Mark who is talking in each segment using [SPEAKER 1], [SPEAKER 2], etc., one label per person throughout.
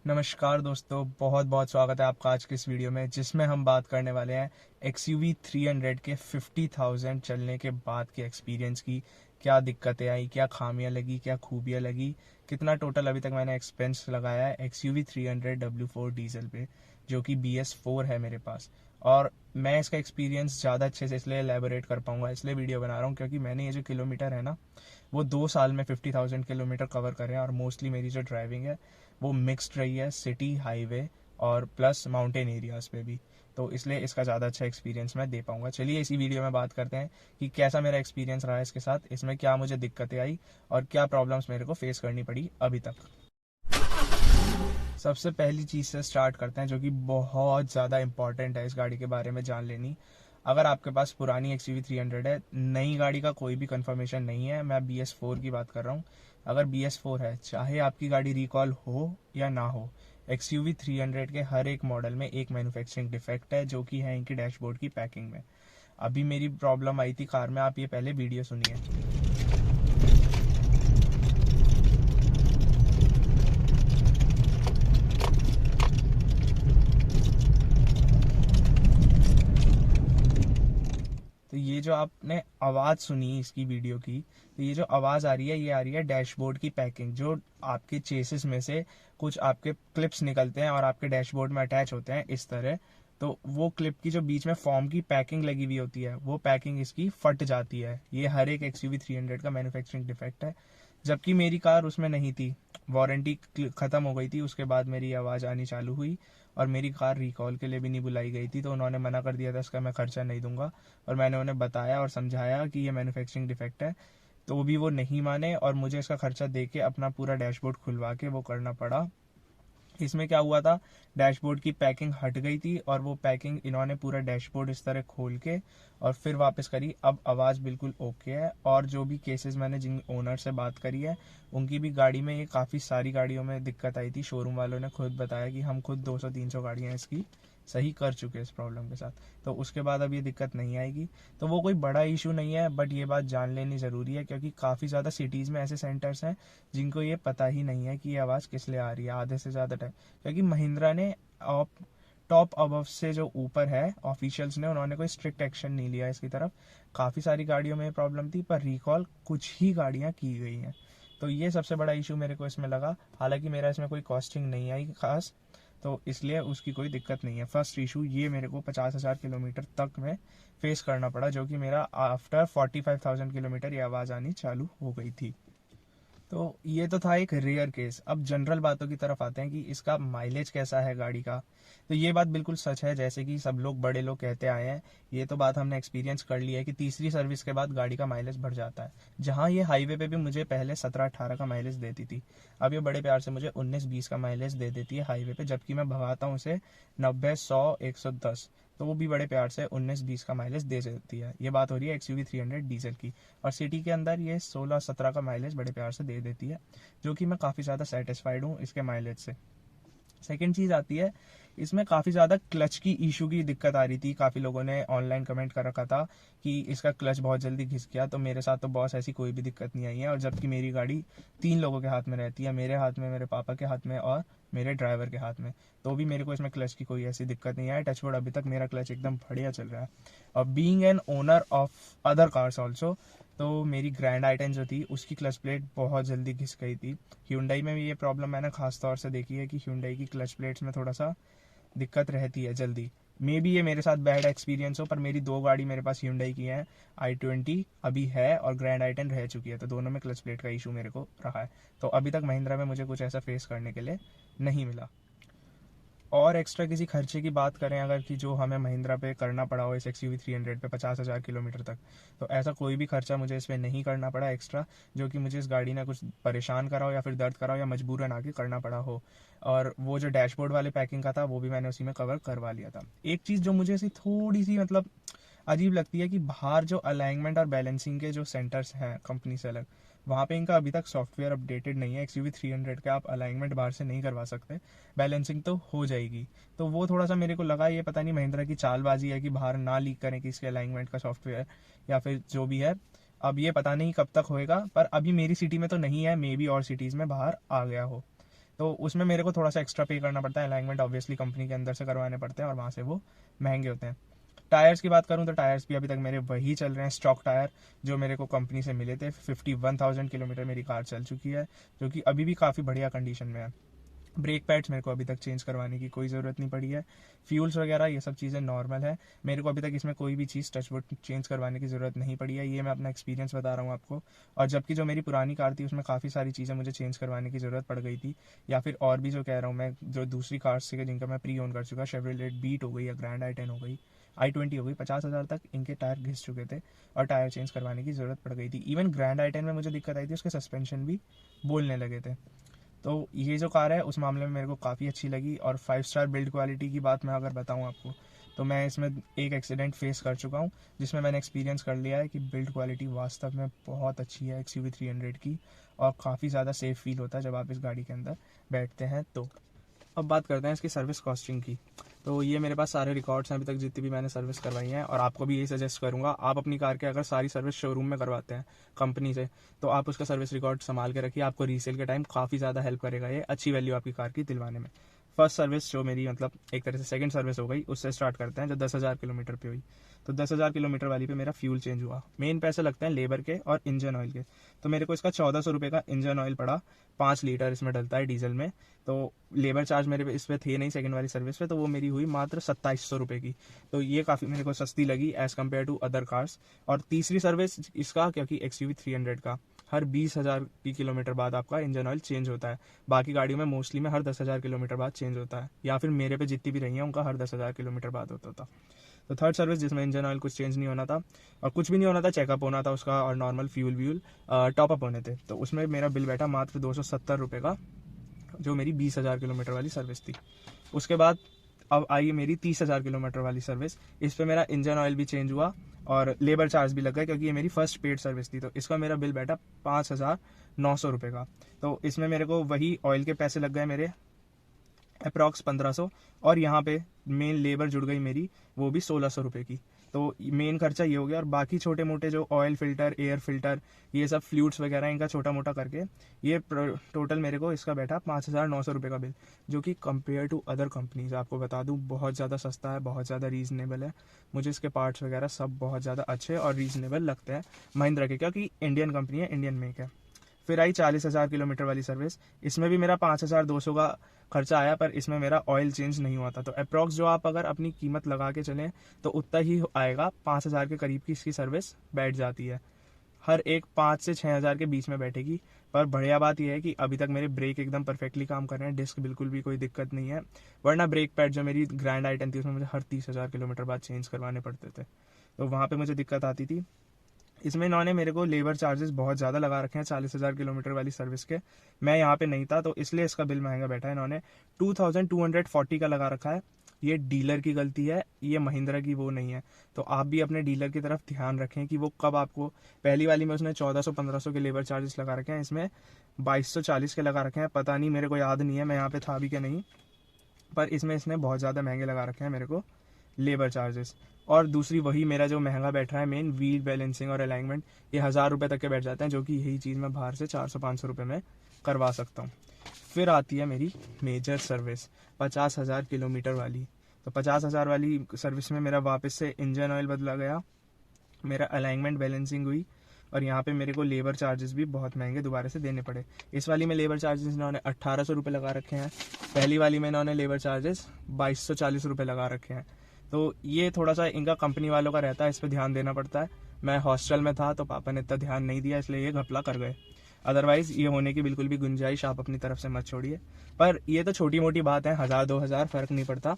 [SPEAKER 1] नमस्कार दोस्तों, बहुत बहुत स्वागत है आपका आज के इस वीडियो में जिसमें हम बात करने वाले हैं XUV 300 के 50,000 चलने के बाद के एक्सपीरियंस की। क्या दिक्कतें आई, क्या खामियां लगी, क्या खूबियां लगी, कितना टोटल अभी तक मैंने एक्सपेंस लगाया है XUV 300 W4 डीजल पे, जो कि BS4 है मेरे पास। और मैं इसका एक्सपीरियंस ज़्यादा अच्छे से इसलिए एलेबोरेट कर पाऊंगा, इसलिए वीडियो बना रहा हूँ क्योंकि मैंने ये जो किलोमीटर है ना, वो 2 साल में 50,000 किलोमीटर कवर करे हैं। और मोस्टली मेरी जो ड्राइविंग है वो मिक्स्ड रही है, सिटी, हाईवे और प्लस माउंटेन एरियाज पे भी। तो इसलिए इसका ज़्यादा अच्छा एक्सपीरियंस मैं दे पाऊंगा। चलिए इसी वीडियो में बात करते हैं कि कैसा मेरा एक्सपीरियंस रहा है इसके साथ, इसमें क्या मुझे दिक्कतें आई और क्या प्रॉब्लम्स मेरे को फेस करनी पड़ी अभी तक। सबसे पहली चीज़ से स्टार्ट करते हैं जो कि बहुत ज़्यादा इंपॉर्टेंट है इस गाड़ी के बारे में जान लेनी। अगर आपके पास पुरानी XUV 300 है, नई गाड़ी का कोई भी कंफर्मेशन नहीं है, मैं BS4 की बात कर रहा हूँ। अगर BS4 है, चाहे आपकी गाड़ी रिकॉल हो या ना हो, XUV 300 के हर एक मॉडल में एक मैन्युफैक्चरिंग डिफेक्ट है, जो कि है इनकी डैशबोर्ड की पैकिंग में। अभी मेरी प्रॉब्लम आई थी कार में, आप ये पहले वीडियो सुनिए। तो ये जो आपने आवाज़ सुनी इसकी वीडियो की, तो ये जो आवाज़ आ रही है, ये आ रही है डैशबोर्ड की पैकिंग। जो आपके चेसिस में से कुछ आपके क्लिप्स निकलते हैं और आपके डैशबोर्ड में अटैच होते हैं इस तरह। तो वो क्लिप की जो बीच में फॉर्म की पैकिंग लगी हुई होती है, वो पैकिंग इसकी फट जाती है। ये हर एक XUV 300 का मैन्युफैक्चरिंग डिफेक्ट है, जबकि मेरी कार उसमें नहीं थी। वारंटी ख़त्म हो गई थी, उसके बाद मेरी आवाज़ आनी चालू हुई और मेरी कार रिकॉल के लिए भी नहीं बुलाई गई थी। तो उन्होंने मना कर दिया था, इसका मैं खर्चा नहीं दूंगा। और मैंने उन्हें बताया और समझाया कि ये मैन्युफैक्चरिंग डिफेक्ट है, तो भी वो नहीं माने और मुझे इसका खर्चा दे के अपना पूरा डैशबोर्ड खुलवा के वो करना पड़ा। इसमें क्या हुआ था, डैशबोर्ड की पैकिंग हट गई थी और वो पैकिंग इन्होंने पूरा डैशबोर्ड इस तरह खोल के और फिर वापस करी। अब आवाज़ बिल्कुल ओके है। और जो भी केसेस मैंने जिन ओनर से बात करी है, उनकी भी गाड़ी में ये काफ़ी सारी गाड़ियों में दिक्कत आई थी। शोरूम वालों ने खुद बताया कि हम खुद 200-300 गाड़ियाँ इसकी सही कर चुके हैं इस प्रॉब्लम के साथ। तो उसके बाद अब ये दिक्कत नहीं आएगी। तो वो कोई बड़ा इशू नहीं है, बट ये बात जान लेनी ज़रूरी है क्योंकि काफ़ी ज़्यादा सिटीज़ में ऐसे सेंटर्स हैं जिनको ये पता ही नहीं है कि ये आवाज़ किस लिए आ रही है आधे से ज़्यादा टाइम। क्योंकि महिंद्रा ने टॉप अबव से जो ऊपर है ऑफिशियल्स ने, उन्होंने कोई स्ट्रिक्ट एक्शन नहीं लिया इसकी तरफ। काफ़ी सारी गाड़ियों में प्रॉब्लम थी पर रिकॉल कुछ ही गाड़ियाँ की गई हैं। तो ये सबसे बड़ा इशू मेरे को इसमें लगा। हालांकि मेरा इसमें कोई कॉस्टिंग नहीं आई खास, तो इसलिए उसकी कोई दिक्कत नहीं है। फर्स्ट इशू ये मेरे को 50,000 किलोमीटर तक में फेस करना पड़ा, जो कि मेरा आफ्टर 45,000 किलोमीटर ये आवाज़ आनी चालू हो गई थी। तो ये तो था एक रेयर केस। अब जनरल बातों की तरफ आते हैं कि इसका माइलेज कैसा है गाड़ी का। तो ये बात बिल्कुल सच है, जैसे कि सब लोग बड़े लोग कहते आए हैं। ये तो बात हमने एक्सपीरियंस कर लिया है कि तीसरी सर्विस के बाद गाड़ी का माइलेज बढ़ जाता है। जहाँ ये हाईवे पे भी मुझे पहले 17-18 का माइलेज देती थी, अब ये बड़े प्यार से मुझे 19-20 का माइलेज दे देती है हाईवे पे, जबकि मैं भगाता हूँ उसे 90, 100, 110। तो वो भी बड़े प्यार से 19-20 का माइलेज दे देती है। ये बात हो रही है XUV 300 डीजल की। और सिटी के अंदर ये 16-17 का माइलेज बड़े प्यार से दे देती है, जो कि मैं काफ़ी ज़्यादा सेटिस्फाइड हूँ इसके माइलेज से। सेकेंड चीज़ आती है, इसमें काफ़ी ज़्यादा क्लच की इशू की दिक्कत आ रही थी। काफ़ी लोगों ने ऑनलाइन कमेंट कर रखा था कि इसका क्लच बहुत जल्दी घिस गया। तो मेरे साथ तो बॉस ऐसी कोई भी दिक्कत नहीं आई है। और जबकि मेरी गाड़ी 3 लोगों के हाथ में रहती है, मेरे हाथ में, मेरे पापा के हाथ में और मेरे ड्राइवर के हाथ में, तो भी मेरे को इसमें क्लच की कोई ऐसी दिक्कत नहीं आई। टचवुड अभी तक मेरा क्लच एकदम बढ़िया चल रहा है। और being an owner of other cars also, तो मेरी ग्रैंड आइटन जो थी उसकी क्लच प्लेट बहुत जल्दी घिस गई थी। Hyundai में भी ये प्रॉब्लम मैंने खास तौर से देखी है कि Hyundai की क्लच प्लेट्स में थोड़ा सा दिक्कत रहती है जल्दी। मे बी ये मेरे साथ बैड एक्सपीरियंस हो, पर मेरी 2 गाड़ी मेरे पास Hyundai की है। i20 अभी है और ग्रैंड आइटन रह चुकी है, तो दोनों में क्लच प्लेट का इशू मेरे को रहा है। तो अभी तक महिंद्रा में मुझे कुछ ऐसा फेस करने के लिए नहीं मिला। और एक्स्ट्रा किसी खर्चे की बात करें अगर, कि जो हमें महिंद्रा पे करना पड़ा हो इस XUV 300 पे 50,000 किलोमीटर तक, तो ऐसा कोई भी खर्चा मुझे इस पर नहीं करना पड़ा एक्स्ट्रा, जो कि मुझे इस गाड़ी ने कुछ परेशान करा हो या फिर दर्द करा हो या मजबूरन आके करना पड़ा हो। और वो जो डैशबोर्ड वाले पैकिंग का था, वो भी मैंने उसी में कवर करवा लिया था। एक चीज़ जो मुझे ऐसी थोड़ी सी मतलब अजीब लगती है कि बाहर जो अलाइनमेंट और बैलेंसिंग के जो सेंटर्स हैं कंपनी से अलग, वहाँ पे इनका अभी तक सॉफ्टवेयर अपडेटेड नहीं है। XUV 300 का आप अलाइनमेंट बाहर से नहीं करवा सकते, बैलेंसिंग तो हो जाएगी। तो वो थोड़ा सा मेरे को लगा, ये पता नहीं महिंद्रा की चालबाजी है कि बाहर ना लीक करें कि इसके अलाइनमेंट का सॉफ्टवेयर या फिर जो भी है। अब ये पता नहीं कब तक होएगा, पर अभी मेरी सिटी में तो नहीं है, मे बी और सिटीज़ में बाहर आ गया हो। तो उसमें मेरे को थोड़ा सा एक्स्ट्रा पे करना पड़ता है। अलाइनमेंट ऑब्वियसली कंपनी के अंदर से करवाने पड़ते हैं और वहाँ से वो महंगे होते हैं। टायर्स की बात करूँ तो टायर्स भी अभी तक मेरे वही चल रहे हैं, स्टॉक टायर जो मेरे को कंपनी से मिले थे। 51,000 किलोमीटर मेरी कार चल चुकी है, जो कि अभी भी काफ़ी बढ़िया कंडीशन में है। ब्रेक पैड्स मेरे को अभी तक चेंज करवाने की कोई ज़रूरत नहीं पड़ी है। फ्यूल्स वगैरह ये सब चीज़ें नॉर्मल है, मेरे को अभी तक इसमें कोई भी चीज़ टचवुड चेंज करवाने की ज़रूरत नहीं पड़ी है। ये मैं अपना एक्सपीरियंस बता रहा हूँ आपको। और जबकि जो मेरी पुरानी कार थी उसमें काफ़ी सारी चीज़ें मुझे चेंज करवाने की ज़रूरत पड़ गई थी, या फिर और भी जो कह रहा हूँ मैं, जो दूसरी कार्स थी जिनका मैं प्री ओन कर चुका, शेवरलेट बीट हो गई या ग्रैंड i10 हो गई, i20 हो गई, 50,000 तक इनके टायर घिस चुके थे और टायर चेंज करवाने की ज़रूरत पड़ गई थी। इवन ग्रैंड i10 में मुझे दिक्कत आई थी, उसके सस्पेंशन भी बोलने लगे थे। तो ये जो कार है उस मामले में मेरे को काफ़ी अच्छी लगी। और 5 स्टार बिल्ड क्वालिटी की बात मैं अगर बताऊँ आपको, तो मैं इसमें एक एक्सीडेंट फेस कर चुका हूँ जिसमें मैंने एक्सपीरियंस कर लिया है कि बिल्ड क्वालिटी वास्तव में बहुत अच्छी है XUV 300 की, और काफ़ी ज़्यादा सेफ फील होता है जब आप इस गाड़ी के अंदर बैठते हैं। तो अब बात करते हैं इसकी सर्विस कॉस्टिंग की। तो ये मेरे पास सारे रिकॉर्ड्स हैं अभी तक जितनी भी मैंने सर्विस करवाई हैं, और आपको भी यही सजेस्ट करूंगा, आप अपनी कार के अगर सारी सर्विस शोरूम में करवाते हैं कंपनी से, तो आप उसका सर्विस रिकॉर्ड संभाल के रखिए। आपको रीसेल के टाइम काफ़ी ज़्यादा हेल्प करेगा ये अच्छी वैल्यू आपकी कार की दिलवाने में। फर्स्ट सर्विस जो मेरी मतलब एक तरह से सेकंड सर्विस हो गई, उससे स्टार्ट करते हैं जो 10,000 किलोमीटर पे हुई। तो 10,000 किलोमीटर वाली पे मेरा फ्यूल चेंज हुआ। मेन पैसे लगते हैं लेबर के और इंजन ऑयल के। तो मेरे को इसका 1400 रुपये का इंजन ऑयल पड़ा, 5 लीटर इसमें डलता है डीजल में। तो लेबर चार्ज मेरे इस पर थे नहीं सेकंड वाली सर्विस पे, तो वो मेरी हुई मात्र 2700 रुपये की। तो ये काफ़ी मेरे को सस्ती लगी as compare to other cars. और तीसरी सर्विस इसका, क्योंकि XUV 300 का हर 20,000 की किलोमीटर बाद आपका इंजन ऑयल चेंज होता है, बाकी गाड़ियों में मोस्टली में हर 10,000 किलोमीटर बाद चेंज होता है, या फिर मेरे पे जितनी भी रही है उनका हर 10,000 किलोमीटर बाद होता था। तो थर्ड सर्विस जिसमें इंजन ऑयल कुछ चेंज नहीं होना था और कुछ भी नहीं होना था, चेकअप होना था उसका और नॉर्मल फ्यूल टॉपअप होने थे, तो उसमें मेरा बिल बैठा मात्र 270 रुपये का, जो मेरी 20,000 किलोमीटर वाली सर्विस थी। उसके बाद अब आई मेरी 30,000 किलोमीटर वाली सर्विस। इस पे मेरा इंजन ऑयल भी चेंज हुआ और लेबर चार्ज भी लग गया, क्योंकि ये मेरी फर्स्ट पेड सर्विस थी। तो इसका मेरा बिल बैठा 5,900 रुपये का। तो इसमें मेरे को वही ऑयल के पैसे लग गए मेरे अप्रॉक्स 1500, और यहाँ पे मेन लेबर जुड़ गई मेरी, वो भी 1,600 रुपये की। तो मेन खर्चा ये हो गया, और बाकी छोटे मोटे जो ऑयल फिल्टर, एयर फिल्टर, ये सब फ्लूइड्स वगैरह इनका छोटा मोटा करके ये टोटल मेरे को इसका बैठा 5,900 रुपये का बिल, जो कि कंपेयर टू अदर कंपनीज आपको बता दूं बहुत ज़्यादा सस्ता है, बहुत ज़्यादा रीजनेबल है। मुझे इसके पार्ट्स वगैरह सब बहुत ज़्यादा अच्छे और रीजनेबल लगते हैं महिंद्रा के, क्योंकि इंडियन कंपनी है, इंडियन मेक है। फिर आई 40,000 किलोमीटर वाली सर्विस। इसमें भी मेरा 5,200 का खर्चा आया, पर इसमें मेरा ऑयल चेंज नहीं हुआ था। तो अप्रॉक्स जो आप अगर अपनी कीमत लगा के चलें तो उतना ही आएगा, 5,000 के करीब की इसकी सर्विस बैठ जाती है। हर एक 5 से 6,000 के बीच में बैठेगी। पर बढ़िया बात यह है कि अभी तक मेरे ब्रेक एकदम परफेक्टली काम कर रहे हैं, डिस्क बिल्कुल भी कोई दिक्कत नहीं है। वरना ब्रेक पैड जो मेरी ग्रैंड i10 थी उसमें मुझे हर 30,000 किलोमीटर बाद चेंज करवाने पड़ते थे, तो वहाँ पे मुझे दिक्कत आती थी। इसमें इन्होंने मेरे को लेबर चार्जेस बहुत ज़्यादा लगा रखे हैं 40,000 किलोमीटर वाली सर्विस के। मैं यहाँ पे नहीं था तो इसलिए इसका बिल महंगा बैठा है। इन्होंने 2,240 का लगा रखा है। ये डीलर की गलती है, ये महिंद्रा की वो नहीं है। तो आप भी अपने डीलर की तरफ ध्यान रखें कि वो कब आपको, पहली वाली में उसने 1,400-1,500 के लेबर चार्जेस लगा रखे हैं, इसमें 2,240 के लगा रखे हैं। पता नहीं, मेरे को याद नहीं है मैं यहाँ पे था भी कि नहीं, पर इसमें इसने बहुत ज़्यादा महंगे लगा रखे हैं मेरे को लेबर चार्जेस। और दूसरी वही मेरा जो महंगा बैठ रहा है मेन व्हील बैलेंसिंग और अलाइनमेंट, ये 1,000 रुपये तक के बैठ जाते हैं, जो कि यही चीज़ मैं बाहर से 400-500 रुपये में करवा सकता हूँ। फिर आती है मेरी मेजर सर्विस 50,000 किलोमीटर वाली। तो 50,000 वाली सर्विस में मेरा वापस से इंजन ऑयल बदला गया, मेरा अलाइनमेंट बैलेंसिंग हुई, और यहाँ पे मेरे को लेबर चार्जेस भी बहुत महंगे दोबारा से देने पड़े। इस वाली में लेबर चार्जेस इन्होंने 1,800 रुपये लगा रखे हैं, पहली वाली में इन्होंने लेबर चार्जेस 2,240 रुपये लगा रखे हैं। तो ये थोड़ा सा इनका कंपनी वालों का रहता है, इस पर ध्यान देना पड़ता है। मैं हॉस्टल में था तो पापा ने इतना ध्यान नहीं दिया, इसलिए ये घपला कर गए। अदरवाइज ये होने की बिल्कुल भी गुंजाइश आप अपनी तरफ से मत छोड़िए। पर ये तो छोटी मोटी बात है, 1,000-2,000 फर्क नहीं पड़ता।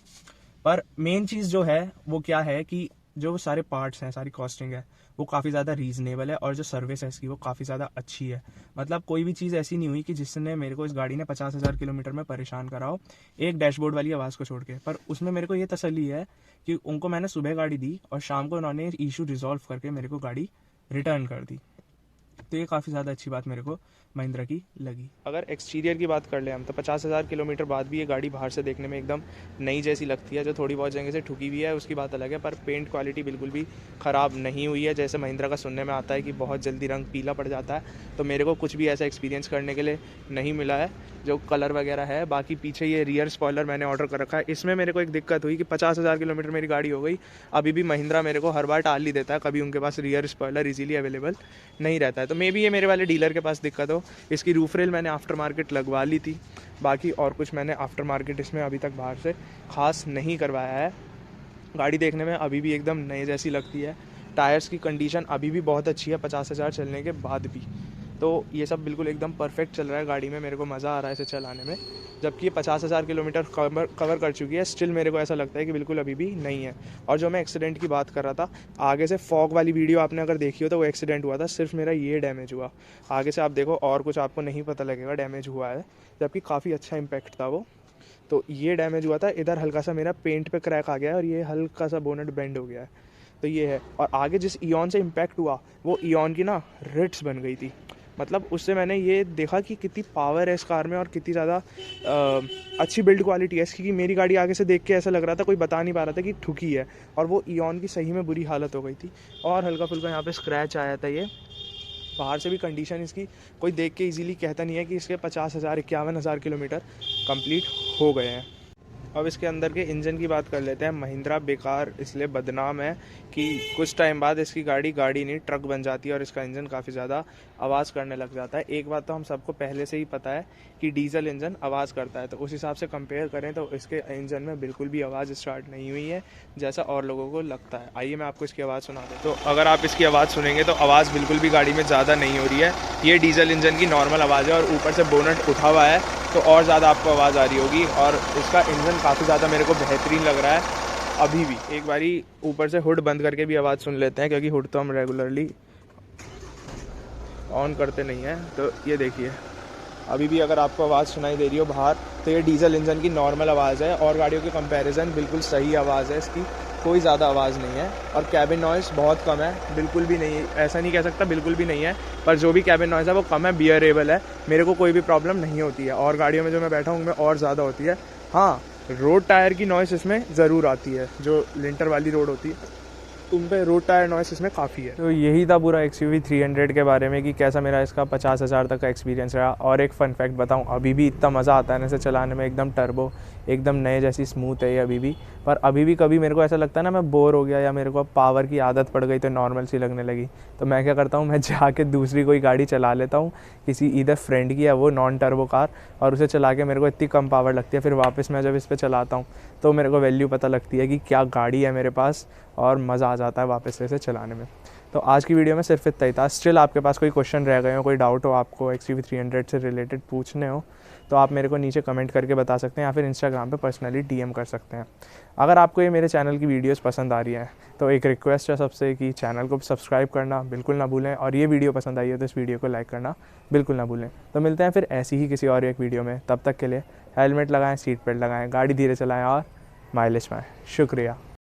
[SPEAKER 1] पर मेन चीज़ जो है वो क्या है कि जो सारे पार्ट्स हैं, सारी कॉस्टिंग है, वो काफ़ी ज़्यादा रीजनेबल है, और जो सर्विस है इसकी वो काफ़ी ज़्यादा अच्छी है। मतलब कोई भी चीज़ ऐसी नहीं हुई कि जिसने मेरे को इस गाड़ी ने 50,000 किलोमीटर में परेशान करा हो, एक डैशबोर्ड वाली आवाज़ को छोड़ के। पर उसमें मेरे को ये तसल्ली है कि उनको मैंने सुबह गाड़ी दी और शाम को उन्होंने इशू रिजॉल्व करके मेरे को गाड़ी रिटर्न कर दी। तो ये काफ़ी ज़्यादा अच्छी बात मेरे को महिंद्रा की लगी। अगर एक्सटीरियर की बात कर ले हम, तो 50,000 किलोमीटर बाद भी ये गाड़ी बाहर से देखने में एकदम नई जैसी लगती है। जो थोड़ी बहुत जगह से ठुकी हुई है उसकी बात अलग है, पर पेंट क्वालिटी बिल्कुल भी ख़राब नहीं हुई है। जैसे महिंद्रा का सुनने में आता है कि बहुत जल्दी रंग पीला पड़ जाता है, तो मेरे को कुछ भी ऐसा एक्सपीरियंस करने के लिए नहीं मिला है। जो कलर वगैरह है। बाकी पीछे ये रियर स्पॉइलर मैंने ऑर्डर कर रखा है। इसमें मेरे को एक दिक्कत हुई कि 50,000 किलोमीटर मेरी गाड़ी हो गई, अभी भी महिंद्रा मेरे को हर बार टाल ही देता है, कभी उनके पास रियर स्पॉइलर इजीली अवेलेबल नहीं रहता है। तो मे बी ये मेरे वाले डीलर के पास दिक्कत हो। इसकी रूफ रेल मैंने आफ्टर मार्केट लगवा ली थी, बाकी और कुछ मैंने आफ्टर मार्केट इसमें अभी तक बाहर से ख़ास नहीं करवाया है। गाड़ी देखने में अभी भी एकदम नए जैसी लगती है। टायर्स की कंडीशन अभी भी बहुत अच्छी है 50,000 चलने के बाद भी। तो ये सब बिल्कुल एकदम परफेक्ट चल रहा है गाड़ी में, मेरे को मज़ा आ रहा है इसे चलाने में। जबकि ये 50,000 किलोमीटर कवर कर चुकी है, स्टिल मेरे को ऐसा लगता है कि बिल्कुल अभी भी नहीं है। और जो मैं एक्सीडेंट की बात कर रहा था, आगे से फॉग वाली वीडियो आपने अगर देखी हो तो वो एक्सीडेंट हुआ था, सिर्फ मेरा ये डैमेज हुआ। आगे से आप देखो और कुछ आपको नहीं पता लगेगा डैमेज हुआ है, जबकि काफ़ी अच्छा इम्पैक्ट था वो। तो ये डैमेज हुआ था, इधर हल्का सा मेरा पेंट पे क्रैक आ गया है और ये हल्का सा बोनट बेंड हो गया है। तो ये है। और आगे जिस इयॉन से इम्पैक्ट हुआ वो इयॉन की ना रिट्स बन गई थी। मतलब उससे मैंने ये देखा कि कितनी पावर है इस कार में और कितनी ज़्यादा अच्छी बिल्ड क्वालिटी है इसकी। कि मेरी गाड़ी आगे से देख के ऐसा लग रहा था, कोई बता नहीं पा रहा था कि ठुकी है, और वो इयॉन की सही में बुरी हालत हो गई थी। और हल्का फुल्का यहाँ पे स्क्रैच आया था। ये बाहर से भी कंडीशन इसकी कोई देख के इजीली कहता नहीं है कि इसके 50,000 51,000 किलोमीटर कंप्लीट हो गए हैं। अब इसके अंदर के इंजन की बात कर लेते हैं। महिंद्रा बेकार इसलिए बदनाम है कि कुछ टाइम बाद इसकी गाड़ी नहीं ट्रक बन जाती है और इसका इंजन काफ़ी ज़्यादा आवाज़ करने लग जाता है। एक बात तो हम सबको पहले से ही पता है कि डीजल इंजन आवाज़ करता है, तो उस हिसाब से कंपेयर करें तो इसके इंजन में बिल्कुल भी आवाज़ स्टार्ट नहीं हुई है जैसा और लोगों को लगता है। आइए मैं आपको इसकी आवाज़ सुना दूँ। तो अगर आप इसकी आवाज़ सुनेंगे तो आवाज़ बिल्कुल भी गाड़ी में ज़्यादा नहीं हो रही है। ये डीजल इंजन की नॉर्मल आवाज़ है और ऊपर से बोनट उठा हुआ है तो और ज़्यादा आपको आवाज़ आ रही होगी। और इसका इंजन काफ़ी ज़्यादा मेरे को बेहतरीन लग रहा है अभी भी। एक बारी ऊपर से हुड बंद करके भी आवाज़ सुन लेते हैं, क्योंकि हुड तो हम रेगुलरली ऑन करते नहीं हैं। तो ये देखिए, अभी भी अगर आपको आवाज़ सुनाई दे रही हो बाहर, तो ये डीजल इंजन की नॉर्मल आवाज़ है और गाड़ियों के कंपैरिजन बिल्कुल सही आवाज़ है इसकी, कोई ज़्यादा आवाज़ नहीं है। और कैबिन नॉइज़ बहुत कम है, बिल्कुल भी नहीं, ऐसा नहीं कह सकता बिल्कुल भी नहीं है, पर जो भी कैबिन नॉइज़ है वो कम है, बियरेबल है, मेरे को कोई भी प्रॉब्लम नहीं होती है। और गाड़ियों में जो मैं बैठा हूँ उनमें और ज़्यादा होती है। हाँ, रोड टायर की नॉइज़ इसमें ज़रूर आती है, जो लिंटर वाली रोड होती है उन पे रोड टायर नॉइस इसमें काफ़ी है। तो यही था पूरा XUV 300 के बारे में कि कैसा मेरा इसका 50,000 तक का एक्सपीरियंस रहा। और एक फ़न फैक्ट बताऊं, अभी भी इतना मज़ा आता है ना इसे चलाने में, एकदम टर्बो, एकदम नए जैसी स्मूथ है ये अभी भी। पर अभी भी कभी मेरे को ऐसा लगता है ना मैं बोर हो गया या मेरे को अब पावर की आदत पड़ गई तो नॉर्मल सी लगने लगी, तो मैं क्या करता हूँ, मैं जाके दूसरी कोई गाड़ी चला लेता हूँ, किसी इधर फ्रेंड की या वो नॉन टर्बो कार, और उसे चला के मेरे को इतनी कम पावर लगती है, फिर वापस मैं जब इस पर चलाता हूँ तो मेरे को वैल्यू पता लगती है कि क्या गाड़ी है मेरे पास, और मज़ा आ जाता है वापस से इसे चलाने में। तो आज की वीडियो में सिर्फ इतना ही था। स्टिल आपके पास कोई क्वेश्चन रह गए हो, कोई डाउट हो आपको XUV 300 से रिलेटेड पूछने हो, तो आप मेरे को नीचे कमेंट करके बता सकते हैं या फिर इंस्टाग्राम पे पर्सनली DM कर सकते हैं। अगर आपको ये मेरे चैनल की वीडियोस पसंद आ रही हैं तो एक रिक्वेस्ट है सबसे कि चैनल को सब्सक्राइब करना बिल्कुल ना भूलें, और ये वीडियो पसंद आई है तो इस वीडियो को लाइक करना बिल्कुल ना भूलें। तो मिलते हैं फिर ऐसी ही किसी और एक वीडियो में, तब तक के लिए हेलमेट लगाएं, सीट बेल्ट लगाएं, गाड़ी धीरे चलाएं और माइलेज पाएं। शुक्रिया।